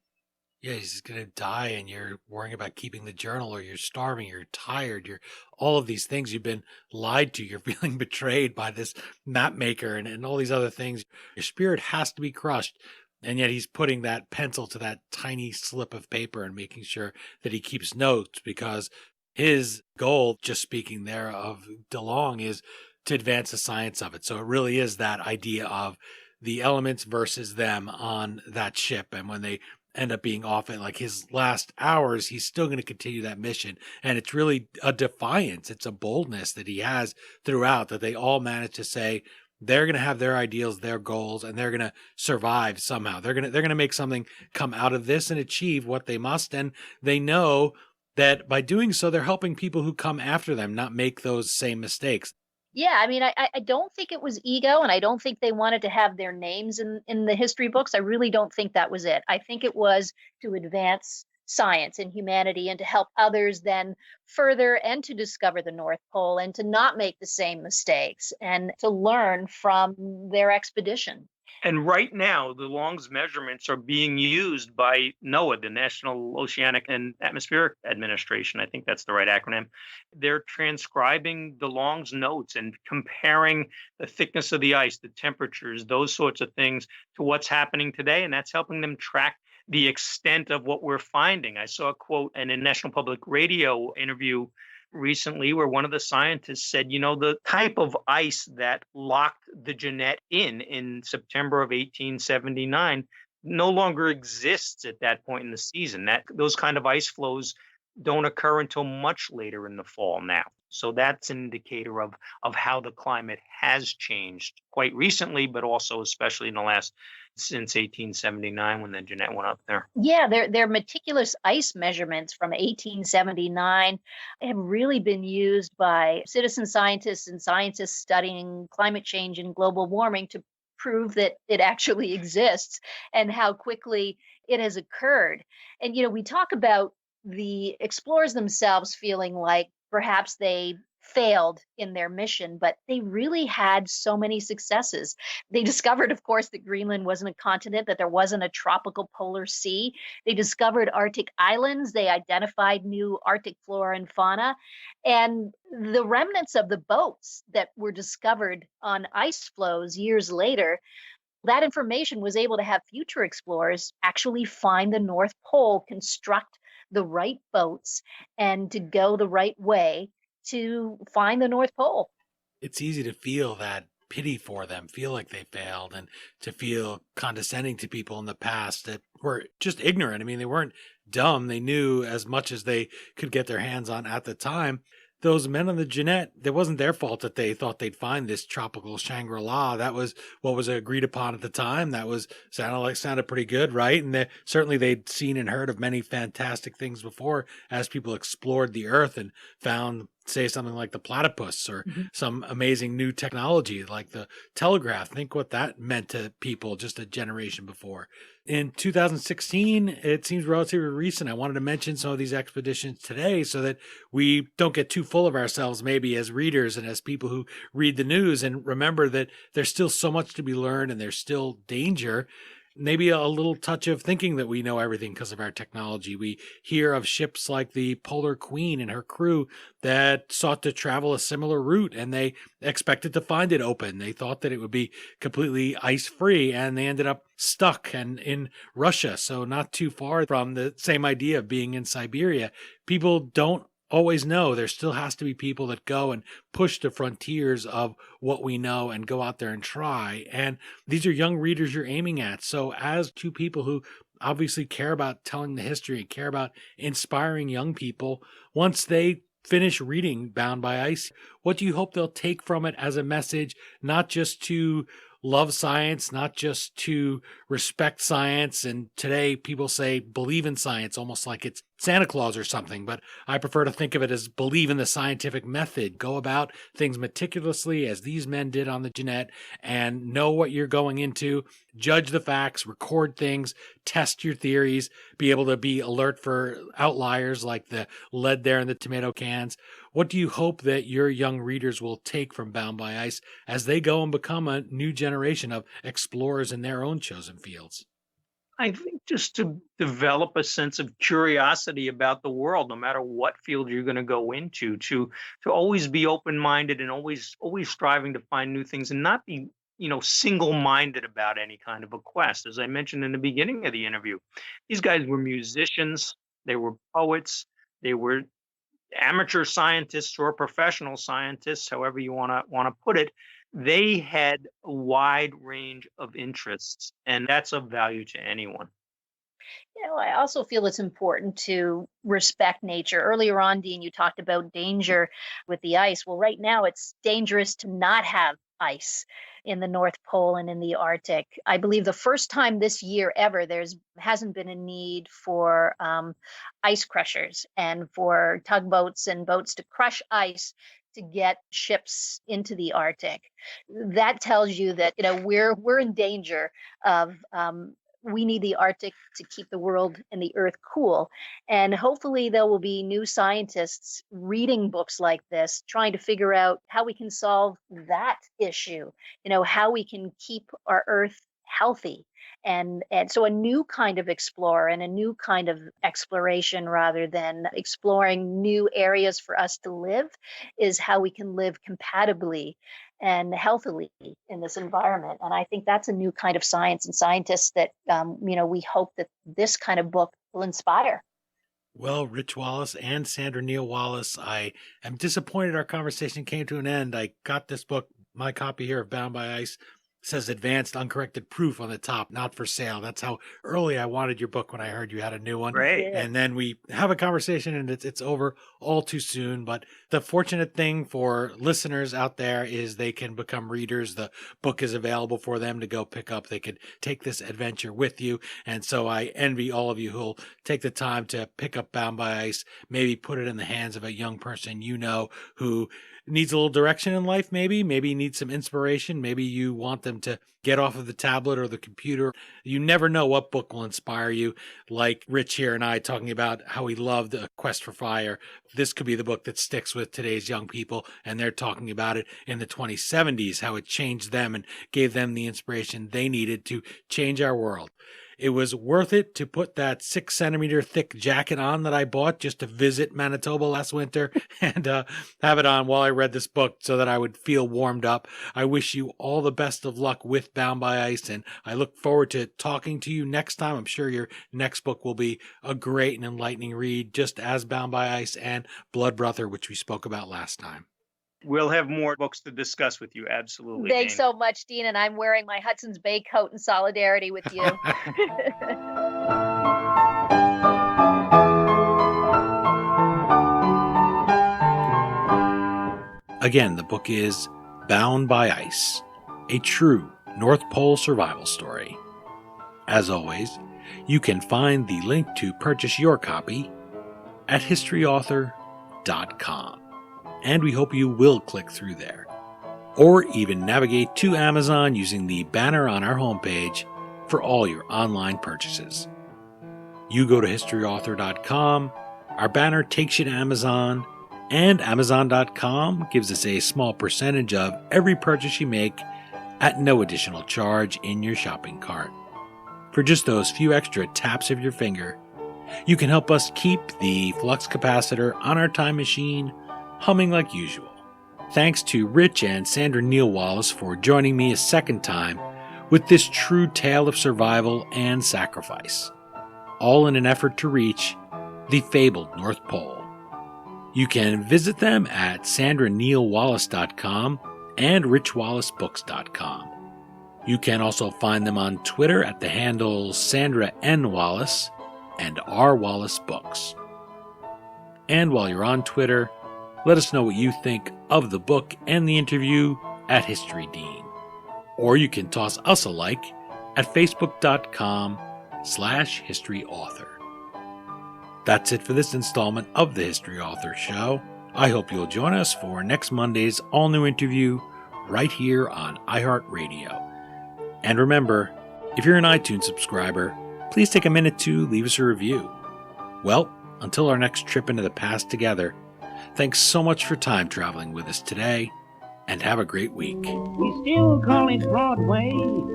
Yeah, he's going to die and you're worrying about keeping the journal, or you're starving, you're tired, you're all of these things. You've been lied to. You're feeling betrayed by this map maker and all these other things. Your spirit has to be crushed. And yet he's putting that pencil to that tiny slip of paper and making sure that he keeps notes, because his goal, just speaking there of DeLong, is to advance the science of it. So it really is that idea of the elements versus them on that ship. And when they end up being off at like his last hours, he's still going to continue that mission. And it's really a defiance. It's a boldness that he has throughout, that they all manage to say, they're going to have their ideals, their goals, and they're going to survive somehow. They're going to make something come out of this and achieve what they must. And they know that by doing so, they're helping people who come after them not make those same mistakes. Yeah, I mean, I don't think it was ego, and I don't think they wanted to have their names in the history books. I really don't think that was it. I think it was to advance science and humanity and to help others then further and to discover the North Pole and to not make the same mistakes and to learn from their expedition. And right now, the DeLongs measurements are being used by NOAA, the National Oceanic and Atmospheric Administration. I think that's the right acronym. They're transcribing DeLongs notes and comparing the thickness of the ice, the temperatures, those sorts of things to what's happening today. And that's helping them track the extent of what we're finding. I saw a quote in a National Public Radio interview recently where one of the scientists said, the type of ice that locked the Jeannette in September of 1879 no longer exists at that point in the season. That those kind of ice flows don't occur until much later in the fall now. So that's an indicator of how the climate has changed quite recently, but also especially in the last since 1879 when the Jeannette went up there. Yeah, their meticulous ice measurements from 1879 have really been used by citizen scientists and scientists studying climate change and global warming to prove that it actually exists and how quickly it has occurred. And we talk about the explorers themselves feeling like perhaps they failed in their mission, but they really had so many successes. They discovered, of course, that Greenland wasn't a continent, that there wasn't a tropical polar sea. They discovered Arctic islands. They identified new Arctic flora and fauna. And the remnants of the boats that were discovered on ice floes years later, that information was able to have future explorers actually find the North Pole, construct the right boats, and to go the right way to find the North Pole. It's easy to feel that pity for them, feel like they failed, and to feel condescending to people in the past that were just ignorant. I mean, they weren't dumb. They knew as much as they could get their hands on at the time. Those men on the Jeannette, it wasn't their fault that they thought they'd find this tropical Shangri-La. That was what was agreed upon at the time. That was sounded pretty good, right? And certainly they'd seen and heard of many fantastic things before as people explored the earth and found, say, something like the platypus or some amazing new technology like the telegraph. Think what that meant to people just a generation before. In 2016, it seems relatively recent. I wanted to mention some of these expeditions today so that we don't get too full of ourselves, maybe as readers and as people who read the news, and remember that there's still so much to be learned and there's still danger. Maybe a little touch of thinking that we know everything because of our technology. We hear of ships like the Polar Queen and her crew that sought to travel a similar route, and they expected to find it open. They thought that it would be completely ice-free, and they ended up stuck and in Russia, so not too far from the same idea of being in Siberia. People don't always know. There still has to be people that go and push the frontiers of what we know and go out there and try. And these are young readers you're aiming at. So as two people who obviously care about telling the history and care about inspiring young people, once they finish reading Bound by Ice, what do you hope they'll take from it as a message, not just to love science, not just to respect science? And today people say believe in science, almost like it's Santa Claus or something, but I prefer to think of it as believe in the scientific method. Go about things meticulously as these men did on the Jeannette and know what you're going into, judge the facts, record things, test your theories, be able to be alert for outliers like the lead there in the tomato cans. What do you hope that your young readers will take from Bound by Ice as they go and become a new generation of explorers in their own chosen fields? I think just to develop a sense of curiosity about the world, no matter what field you're going to go into, to always be open-minded and always striving to find new things and not be, single-minded about any kind of a quest. As I mentioned in the beginning of the interview, these guys were musicians, they were poets, they were amateur scientists or professional scientists, however you want to put it. They had a wide range of interests, and that's of value to anyone. I also feel it's important to respect nature. Earlier on, Dean, you talked about danger with the ice. Well, right now it's dangerous to not have ice in the North Pole and in the Arctic. I believe the first time this year ever, hasn't been a need for ice crushers and for tugboats and boats to crush ice to get ships into the Arctic. That tells you that, we're in danger of, we need the Arctic to keep the world and the earth cool. And hopefully there will be new scientists reading books like this, trying to figure out how we can solve that issue, how we can keep our earth healthy. And so a new kind of explorer and a new kind of exploration, rather than exploring new areas for us to live, is how we can live compatibly and healthily in this environment. And I think that's a new kind of science and scientists that, we hope that this kind of book will inspire. Well, Rich Wallace and Sandra Neal Wallace, I am disappointed our conversation came to an end. I got this book, my copy here of Bound by Ice, says advanced uncorrected proof on the top, not for sale. That's how early I wanted your book when I heard you had a new one. Great. And then we have a conversation and it's over all too soon. But the fortunate thing for listeners out there is they can become readers. The book is available for them to go pick up. They could take this adventure with you. And so I envy all of you who'll take the time to pick up Bound by Ice, maybe put it in the hands of a young person who needs a little direction in life, maybe needs some inspiration. Maybe you want them to get off of the tablet or the computer. You never know what book will inspire you. Like Rich here and I talking about how he loved A Quest for Fire. This could be the book that sticks with today's young people, and they're talking about it in the 2070s, how it changed them and gave them the inspiration they needed to change our world. It was worth it to put that 6-centimeter thick jacket on that I bought just to visit Manitoba last winter and have it on while I read this book so that I would feel warmed up. I wish you all the best of luck with Bound by Ice, and I look forward to talking to you next time. I'm sure your next book will be a great and enlightening read, just as Bound by Ice and Blood Brother, which we spoke about last time. We'll have more books to discuss with you. Absolutely. Thanks Dana. so much, Dean. And I'm wearing my Hudson's Bay coat in solidarity with you. Again, the book is Bound by Ice, a true North Pole survival story. As always, you can find the link to purchase your copy at historyauthor.com. And we hope you will click through there, or even navigate to Amazon using the banner on our homepage for all your online purchases. You go to historyauthor.com, our banner takes you to Amazon, and Amazon.com gives us a small percentage of every purchase you make at no additional charge in your shopping cart. For just those few extra taps of your finger, you can help us keep the flux capacitor on our time machine humming like usual. Thanks to Rich and Sandra Neal Wallace for joining me a second time with this true tale of survival and sacrifice, all in an effort to reach the fabled North Pole. You can visit them at sandranealwallace.com and richwallacebooks.com. You can also find them on Twitter at the handles Sandra N. Wallace and R. Wallace Books. And while you're on Twitter, let us know what you think of the book and the interview at History Dean. Or you can toss us a like at facebook.com/historyauthor. That's it for this installment of the History Author Show. I hope you'll join us for next Monday's all-new interview right here on iHeartRadio. And remember, if you're an iTunes subscriber, please take a minute to leave us a review. Well, until our next trip into the past together, thanks so much for time traveling with us today, and have a great week. We still call it Broadway,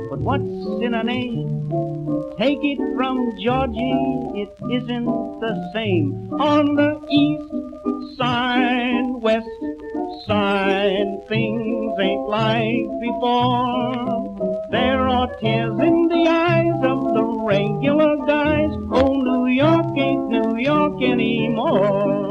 but what's in a name? Take it from Georgie, it isn't the same. On the east side, west side, things ain't like before. There are tears in the eyes of the regular guys. Oh, New York ain't New York anymore.